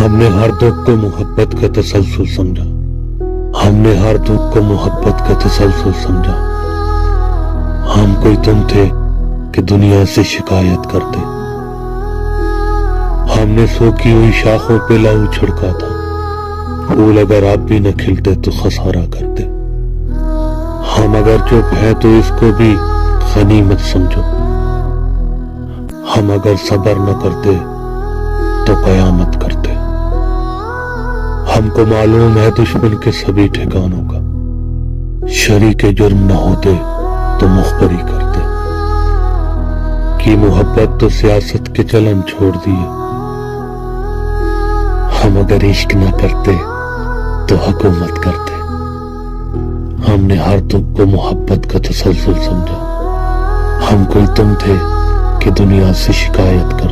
ہم نے ہر دکھ کو محبت کا تسلسل سمجھا، ہم نے ہر دکھ کو محبت کا تسلسل سمجھا۔ ہم کوئی تم تھے کہ دنیا سے شکایت کرتے، ہم نے سوکھی ہوئی شاخوں پہ لہو چھڑکا تھا، پھول اگر آپ بھی نہ کھلتے تو خسارہ کرتے۔ ہم اگر چپ ہیں تو اس کو بھی غنیمت سمجھو، ہم اگر صبر نہ کرتے تو قیامت کرتے۔ ہم کو معلوم ہے دشمن کے سبھی ٹھکانوں کا، شریک جرم نہ ہوتے تو مخبری کرتے۔ کی محبت تو سیاست کے چلن چھوڑ دیے، ہم اگر عشق نہ کرتے تو حکومت کرتے۔ ہم نے ہر دکھ کو محبت کا تسلسل سمجھا، ہم کوئی تم تھے کہ دنیا سے شکایت کرتے۔